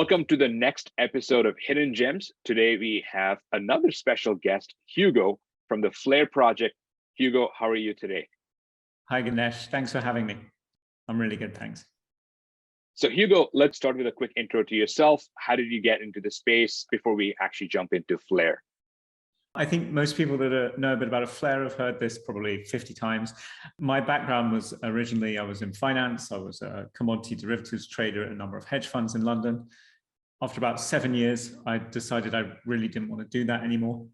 Welcome to the next episode of Hidden Gems. Today we have another special guest, Hugo from the Flare project. Hugo, how are you today? Hi, Ganesh. Thanks for having me. I'm really good, thanks. So Hugo, let's start with a quick intro to yourself. How did you get into the space before we actually jump into Flare? I think most people that know a bit about Flare have heard this probably 50 times. My background was originally, I was in finance. I was a commodity derivatives trader at a number of hedge funds in London. After about 7 years, I decided I really didn't want to do that anymore.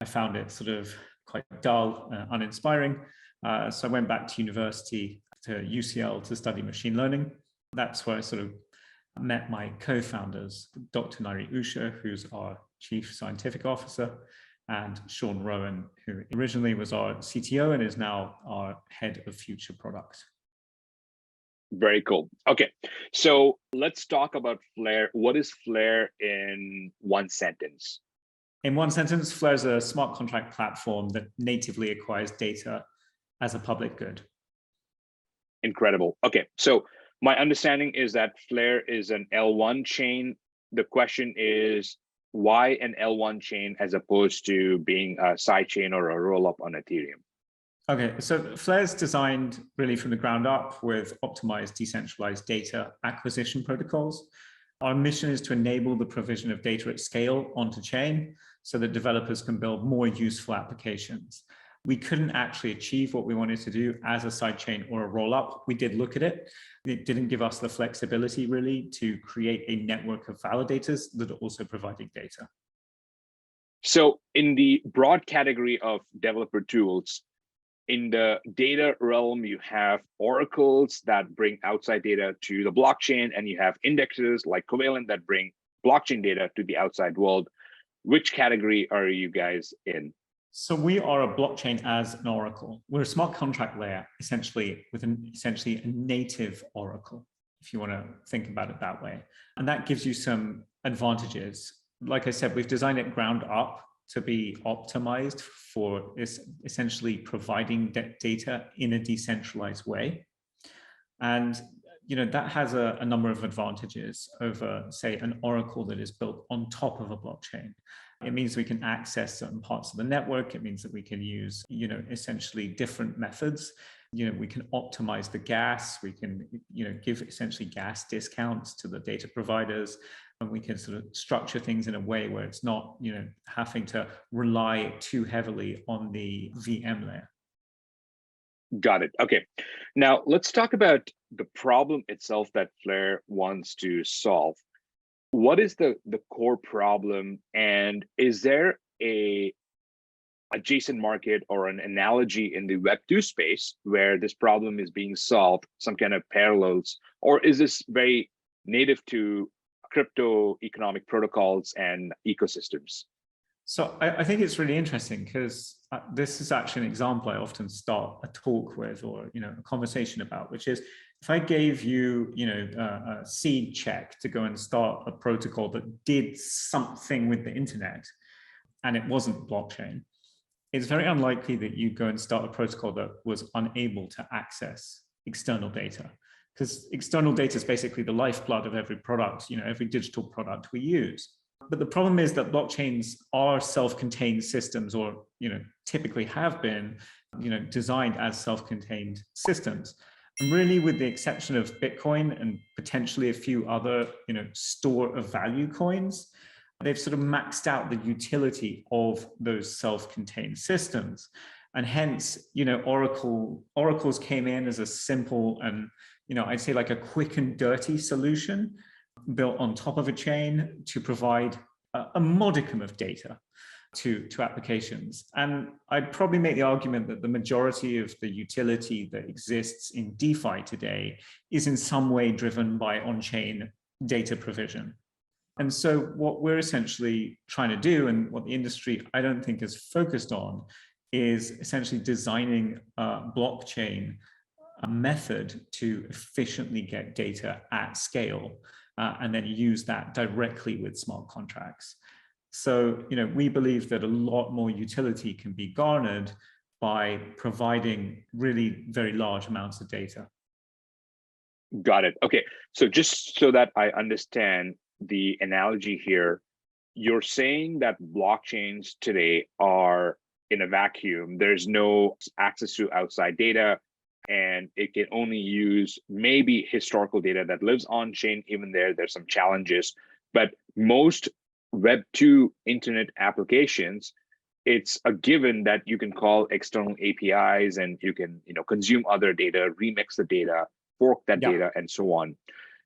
I found it sort of quite dull, uninspiring. So I went back to university, to UCL, to study machine learning. That's where I sort of met my co-founders, Dr. Nairi Usha, who's our chief scientific officer, and Sean Rowan, who originally was our CTO and is now our head of future products. Very cool. Okay, so let's talk about Flare. What is Flare in one sentence? In one sentence, Flare is a smart contract platform that natively acquires data as a public good. Incredible. Okay, so my understanding is that Flare is an L1 chain. The question is, why an L1 chain as opposed to being a side chain or a roll-up on Ethereum? Okay, so Flare is designed really from the ground up with optimized decentralized data acquisition protocols. Our mission is to enable the provision of data at scale onto chain so that developers can build more useful applications. We couldn't actually achieve what we wanted to do as a sidechain or a roll-up. We did look at it. It didn't give us the flexibility really to create a network of validators that are also providing data. So in the broad category of developer tools, in the data realm, you have oracles that bring outside data to the blockchain, and you have indexes like Covalent that bring blockchain data to the outside world. Which category are you guys in? So we are a blockchain as an oracle. We're a smart contract layer, essentially, with essentially a native oracle, if you want to think about it that way. And that gives you some advantages. Like I said, we've designed it ground up to be optimized for essentially providing data in a decentralized way. And that has a number of advantages over, say, an oracle that is built on top of a blockchain. It means we can access certain parts of the network. It means that we can use, essentially different methods. We can optimize the gas. We can, give essentially gas discounts to the data providers. And we can sort of structure things in a way where it's not, having to rely too heavily on the VM layer. Got it. Okay. Now let's talk about the problem itself that Flare wants to solve. What is the core problem, and is there a adjacent market or an analogy in the Web2 space where this problem is being solved, some kind of parallels, or is this very native to crypto economic protocols and ecosystems? So I think it's really interesting because this is actually an example I often start a talk with, or a conversation about, which is if I gave you a seed check to go and start a protocol that did something with the internet and it wasn't blockchain, it's very unlikely that you go and start a protocol that was unable to access external data, because external data is basically the lifeblood of every product, every digital product we use. But the problem is that blockchains are self-contained systems, or typically have been designed as self-contained systems. And really, with the exception of Bitcoin and potentially a few other store of value coins, they've sort of maxed out the utility of those self-contained systems. And hence, oracles came in as a simple and I'd say like a quick and dirty solution built on top of a chain to provide a modicum of data to applications. And I'd probably make the argument that the majority of the utility that exists in DeFi today is in some way driven by on-chain data provision. And so what we're essentially trying to do, and what the industry I don't think is focused on, is essentially designing a blockchain method to efficiently get data at scale. And then use that directly with smart contracts. So, we believe that a lot more utility can be garnered by providing really very large amounts of data. Got it. Okay. So just so that I understand, the analogy here, you're saying that blockchains today are in a vacuum. There's no access to outside data, and it can only use maybe historical data that lives on chain. Even there's some challenges, but most Web2 internet applications, it's a given that you can call external APIs and you can, consume other data, remix the data, fork that Yeah. data, and so on.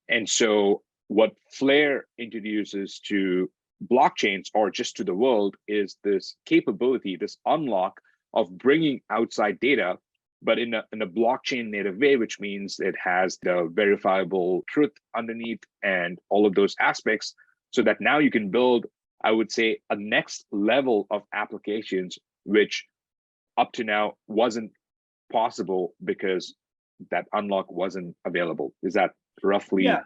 And so what Flare introduces to blockchains, or just to the world, is this capability, this unlock of bringing outside data, but in a blockchain native way, which means it has the verifiable truth underneath and all of those aspects, so that now you can build, I would say, a next level of applications, which up to now wasn't possible because that unlock wasn't available. Is that roughly? Yeah,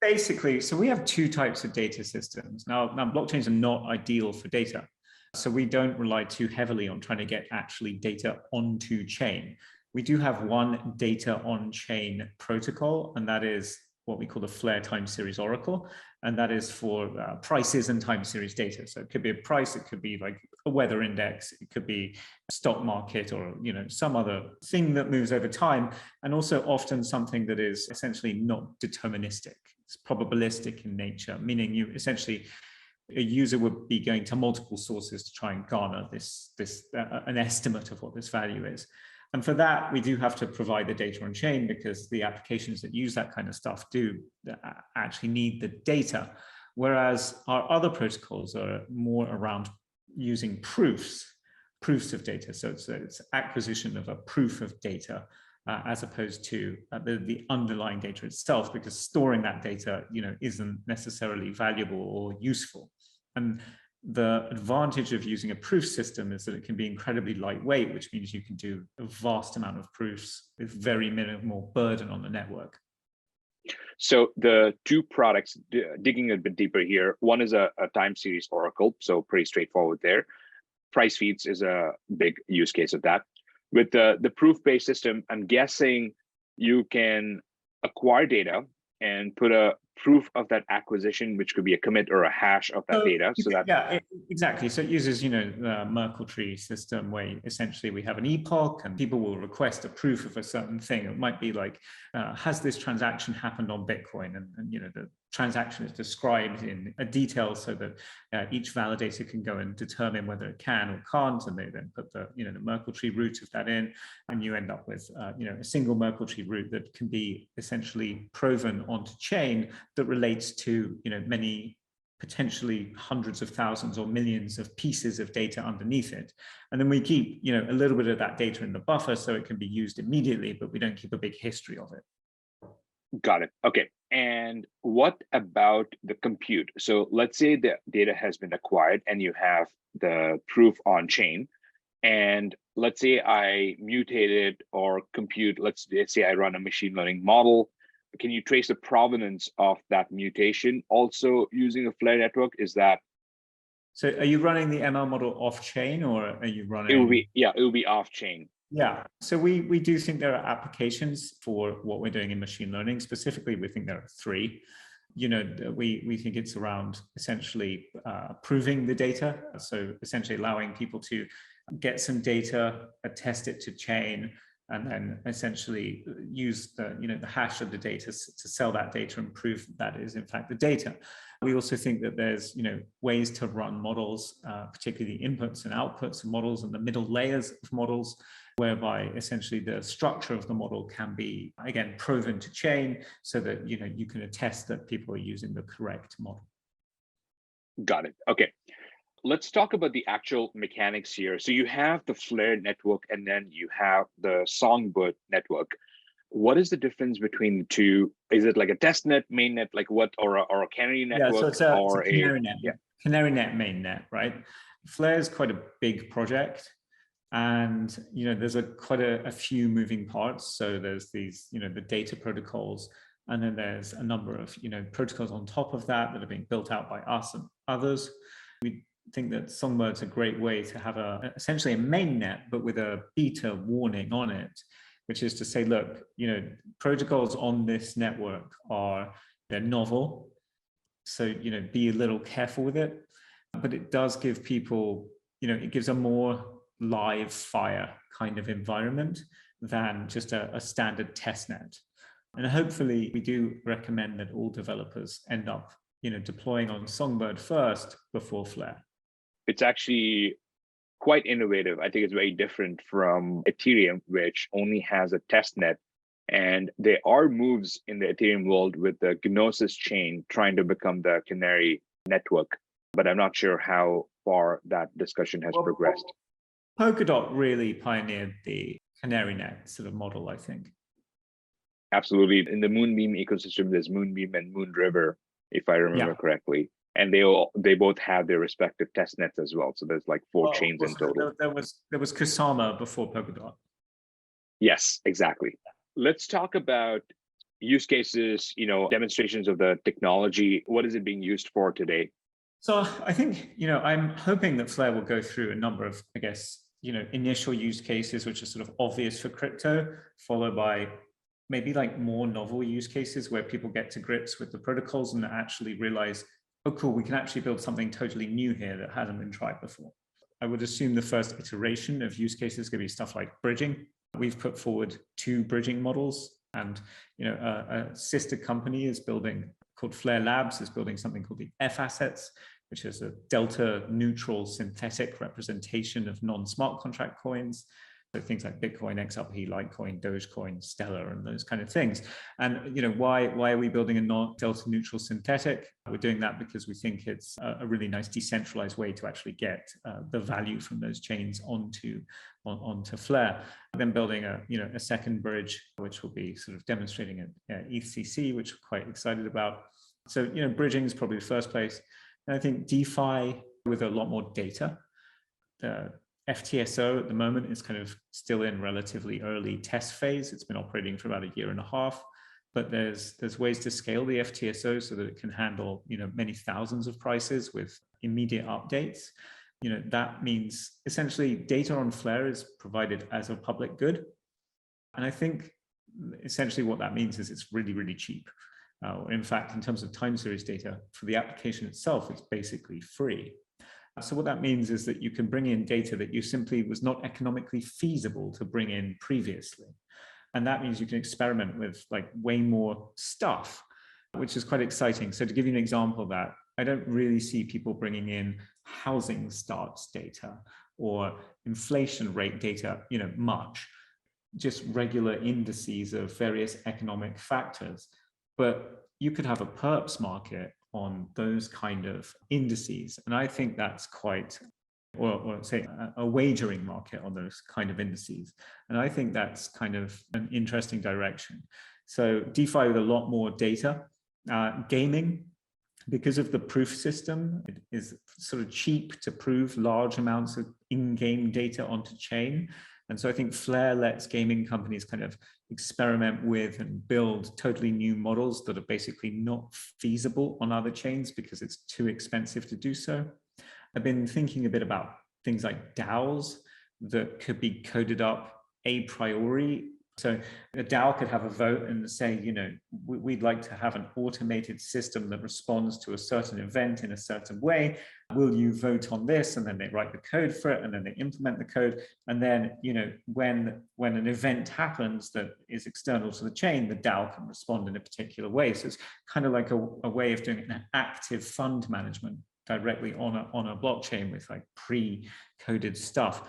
basically. So we have two types of data systems. Now blockchains are not ideal for data. So we don't rely too heavily on trying to get actually data onto chain. We do have one data on chain protocol, and that is what we call the Flare time series oracle. And that is for prices and time series data. So it could be a price, it could be like a weather index, it could be a stock market, or some other thing that moves over time, and also often something that is essentially not deterministic. It's probabilistic in nature, meaning you essentially, a user would be going to multiple sources to try and garner an estimate of what this value is. And for that, we do have to provide the data on chain, because the applications that use that kind of stuff do actually need the data. Whereas our other protocols are more around using proofs of data. So it's acquisition of a proof of data as opposed to the underlying data itself, because storing that data, isn't necessarily valuable or useful. And the advantage of using a proof system is that it can be incredibly lightweight, which means you can do a vast amount of proofs with very minimal burden on the network. So the two products, digging a bit deeper here, one is a time series oracle, so pretty straightforward there. Price feeds is a big use case of that. With the proof-based system, I'm guessing you can acquire data and put a proof of that acquisition, which could be a commit or a hash of that data. So that, yeah, exactly. So it uses, the Merkle tree system, where essentially we have an epoch and people will request a proof of a certain thing. It might be like, has this transaction happened on Bitcoin? And the transaction is described in a detail so that each validator can go and determine whether it can or can't, and they then put the Merkle tree root of that in, and you end up with a single Merkle tree root that can be essentially proven onto chain, that relates to many, potentially hundreds of thousands or millions of pieces of data underneath it. And then we keep a little bit of that data in the buffer so it can be used immediately, but we don't keep a big history of it. Got it. Okay. And what about the compute? So let's say the data has been acquired and you have the proof on chain. And let's say I mutated or compute, let's say I run a machine learning model. Can you trace the provenance of that mutation also using a Flare network? Is that? So are you running the ML model off chain, or are you running? It will be off chain. Yeah, so we do think there are applications for what we're doing in machine learning. Specifically, we think there are three. We think it's around essentially proving the data. So essentially allowing people to get some data, attest it to chain, and then essentially use the hash of the data to sell that data and prove that is in fact the data. We also think that there's ways to run models, particularly the inputs and outputs of models and the middle layers of models, whereby essentially the structure of the model can be, again, proven to chain, so that you can attest that people are using the correct model. Got it. Okay. Let's talk about the actual mechanics here. So you have the Flare network, and then you have the SongBird network. What is the difference between the two? Is it like a testnet, mainnet, like what, or a canary network? Yeah, so it's a canary net. Yeah, canary net, mainnet, right? Flare is quite a big project, and there's quite a few moving parts. So there's these, the data protocols, and then there's a number of protocols on top of that that are being built out by us and others. We think that SongBird's a great way to have essentially a mainnet, but with a beta warning on it, which is to say, look, protocols on this network they're novel. So, be a little careful with it, but it does give people, it gives a more live fire kind of environment than just a standard test net. And hopefully we do recommend that all developers end up, deploying on SongBird first before Flare. It's actually quite innovative. I think it's very different from Ethereum, which only has a test net. And there are moves in the Ethereum world with the Gnosis chain trying to become the Canary network, but I'm not sure how far that discussion has progressed. Polkadot really pioneered the Canary net sort of model, I think. Absolutely. In the Moonbeam ecosystem, there's Moonbeam and Moonriver, if I remember correctly. And they both have their respective test nets as well. So there's like four chains in total. There was Kusama before Polkadot. Yes, exactly. Let's talk about use cases, demonstrations of the technology. What is it being used for today? So I think, I'm hoping that Flare will go through a number of, I guess, initial use cases, which are sort of obvious for crypto, followed by maybe like more novel use cases where people get to grips with the protocols and actually realize, oh, cool, we can actually build something totally new here that hasn't been tried before. I would assume the first iteration of use cases is going to be stuff like bridging. We've put forward 2 bridging models, and a sister company is building, called Flare Labs, is building something called the F assets, which is a delta neutral synthetic representation of non-smart contract coins. So things like Bitcoin, XRP, Litecoin, Dogecoin, Stellar, and those kind of things. And why are we building a non-delta neutral synthetic? We're doing that because we think it's a really nice decentralized way to actually get the value from those chains onto Flare. Then building a second bridge, which will be sort of demonstrating at ETHCC, which we're quite excited about. So bridging is probably the first place. And I think DeFi with a lot more data. FTSO at the moment is kind of still in relatively early test phase. It's been operating for about 1.5 years, but there's ways to scale the FTSO so that it can handle many thousands of prices with immediate updates. That means essentially data on Flare is provided as a public good, and I think essentially what that means is it's really, really cheap. In fact, in terms of time series data for the application itself, it's basically free. So what that means is that you can bring in data that you simply was not economically feasible to bring in previously. And that means you can experiment with like way more stuff, which is quite exciting. So to give you an example of that, I don't really see people bringing in housing starts data or inflation rate data, much, just regular indices of various economic factors. But you could have a perps market on those kind of indices. And I think that's quite, or say a wagering market on those kind of indices. And I think that's kind of an interesting direction. So DeFi with a lot more data. Gaming, because of the proof system, it is sort of cheap to prove large amounts of in-game data onto chain. And so I think Flare lets gaming companies kind of experiment with and build totally new models that are basically not feasible on other chains because it's too expensive to do so. I've been thinking a bit about things like DAOs that could be coded up a priori. So a DAO could have a vote and say, we'd like to have an automated system that responds to a certain event in a certain way. Will you vote on this? And then they write the code for it, and then they implement the code. And then, when an event happens that is external to the chain, the DAO can respond in a particular way. So it's kind of like a way of doing an active fund management directly on a blockchain with like pre-coded stuff.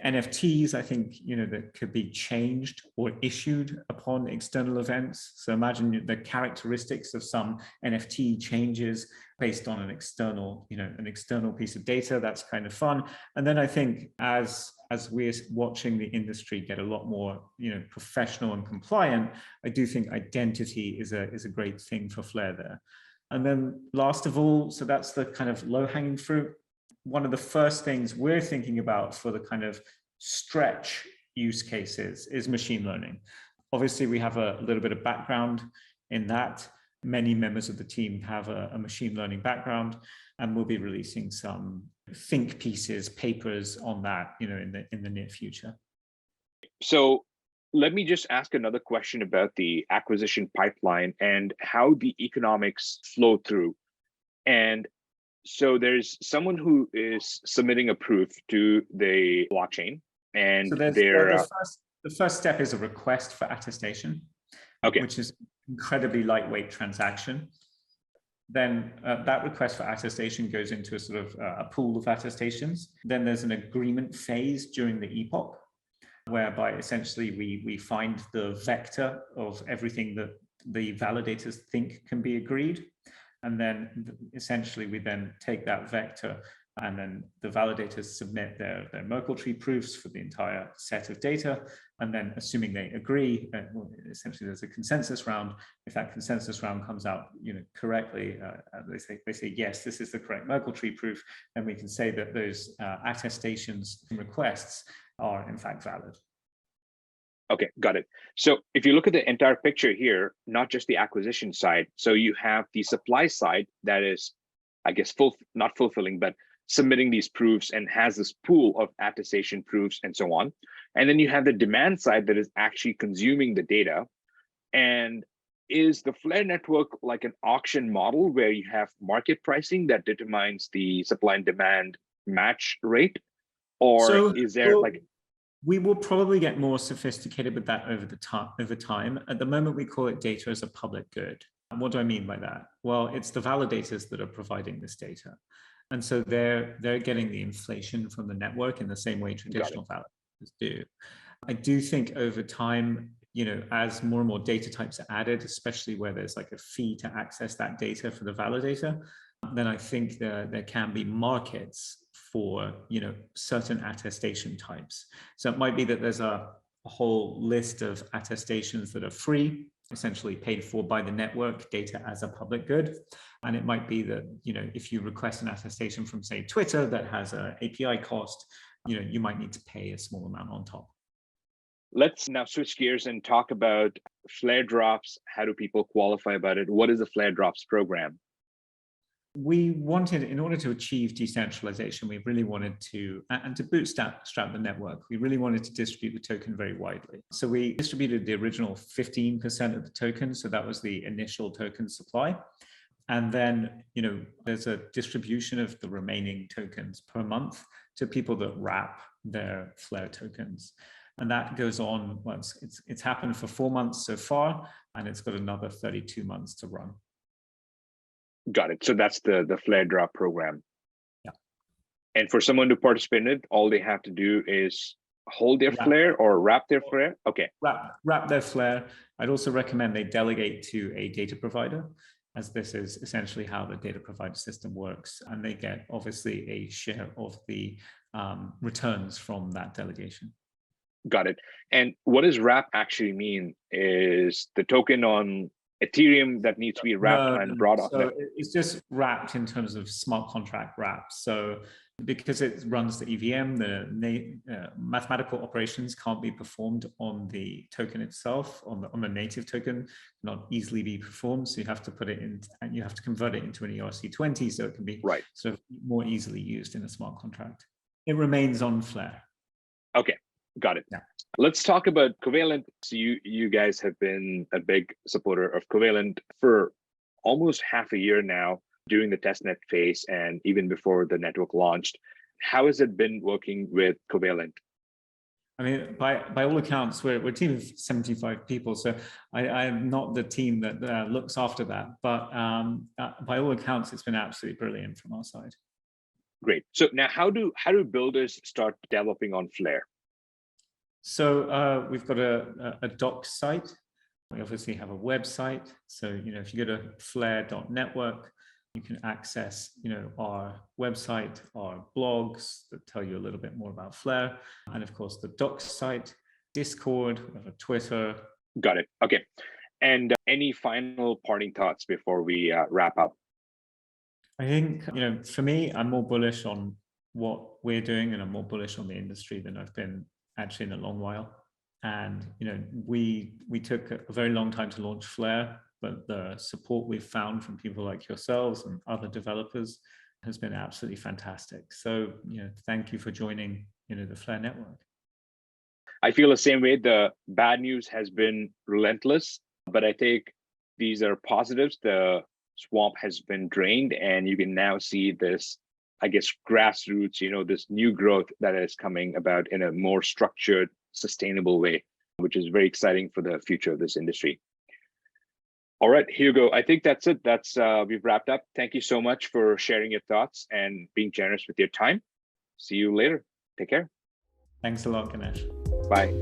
NFTs, I think, that could be changed or issued upon external events. So imagine the characteristics of some NFT changes based on an external piece of data. That's kind of fun. And then I think as we're watching the industry get a lot more, professional and compliant, I do think identity is a great thing for Flare there. And then last of all, so that's the kind of low-hanging fruit. One of the first things we're thinking about for the kind of stretch use cases is machine learning. Obviously, we have a little bit of background in that. Many members of the team have a machine learning background, and we'll be releasing some think pieces, papers on that, in the near future. So let me just ask another question about the acquisition pipeline and how the economics flow through. And so there's someone who is submitting a proof to the blockchain, So and there's they're the first step is a request for attestation, okay. which is incredibly lightweight transaction. Then that request for attestation goes into a sort of a pool of attestations. Then there's an agreement phase during the epoch, whereby essentially we find the vector of everything that the validators think can be agreed. And then essentially we then take that vector, and then the validators submit their Merkle tree proofs for the entire set of data. And then assuming they agree, essentially there's a consensus round. If that consensus round comes out correctly, they say, yes, this is the correct Merkle tree proof, then we can say that those attestations and requests are in fact valid. Okay, got it. So if you look at the entire picture here, not just the acquisition side, so you have the supply side that is, I guess, not fulfilling, but submitting these proofs and has this pool of attestation proofs and so on. And then you have the demand side that is actually consuming the data. And is the Flare network like an auction model where you have market pricing that determines the supply and demand match rate? Or is there like... We will probably get more sophisticated with that over time. At the moment, we call it data as a public good. And what do I mean by that? Well, it's the validators that are providing this data. And so they're getting the inflation from the network in the same way traditional validators do. I do think over time, as more and more data types are added, especially where there's like a fee to access that data for the validator, then I think there can be markets for certain attestation types. So it might be that there's a whole list of attestations that are free, essentially paid for by the network, data as a public good. And it might be that if you request an attestation from, say, Twitter that has an API cost, you might need to pay a small amount on top. Let's now switch gears and talk about FlareDrops. How do people qualify about it? What is the FlareDrops program? We wanted, in order to achieve decentralization, we really wanted to, and to bootstrap the network, we really wanted to distribute the token very widely. So we distributed the original 15% of the token. So that was the initial token supply. And then, there's a distribution of the remaining tokens per month to people that wrap their Flare tokens. And that goes on, well, it's happened for 4 months so far, and it's got another 32 months to run. Got it. So that's the FlareDrop program. Yeah. And for someone to participate in it, all they have to do is hold their Flare or wrap their Flare? Okay. Wrap their Flare. I'd also recommend they delegate to a data provider, as this is essentially how the data provider system works. And they get, obviously, a share of the returns from that delegation. Got it. And what does wrap actually mean? Is the token on Ethereum that needs to be wrapped and brought up? So it's just wrapped in terms of smart contract wraps. So because it runs the EVM, the mathematical operations can't be performed on the token itself, on the native token, not easily be performed. So you have to put it in, and you have to convert it into an ERC20 so it can be sort of more easily used in a smart contract. It remains on Flare. Okay, got it. Yeah. Let's talk about Covalent. So you guys have been a big supporter of Covalent for almost half a year now, during the testnet phase and even before the network launched. How has it been working with Covalent? I mean, by all accounts, we're a team of 75 people. So I am not the team that looks after that. But by all accounts, it's been absolutely brilliant from our side. Great. So now how do builders start developing on Flare? So we've got a docs site. We obviously have a website. So, if you go to flare.network, you can access, our website, our blogs that tell you a little bit more about Flare. And of course, the docs site, Discord, we have a Twitter. Got it. Okay. And any final parting thoughts before we wrap up? I think, for me, I'm more bullish on what we're doing, and I'm more bullish on the industry than I've been actually in a long while. And we took a very long time to launch Flare, but the support we've found from people like yourselves and other developers has been absolutely fantastic. So thank you for joining the Flare network. I feel the same way. The bad news has been relentless, but I think these are positives. The swamp has been drained, and you can now see this, I guess, grassroots, this new growth that is coming about in a more structured, sustainable way, which is very exciting for the future of this industry. All right, Hugo, I think that's it. We've wrapped up. Thank you so much for sharing your thoughts and being generous with your time. See you later. Take care. Thanks a lot, Ganesh. Bye.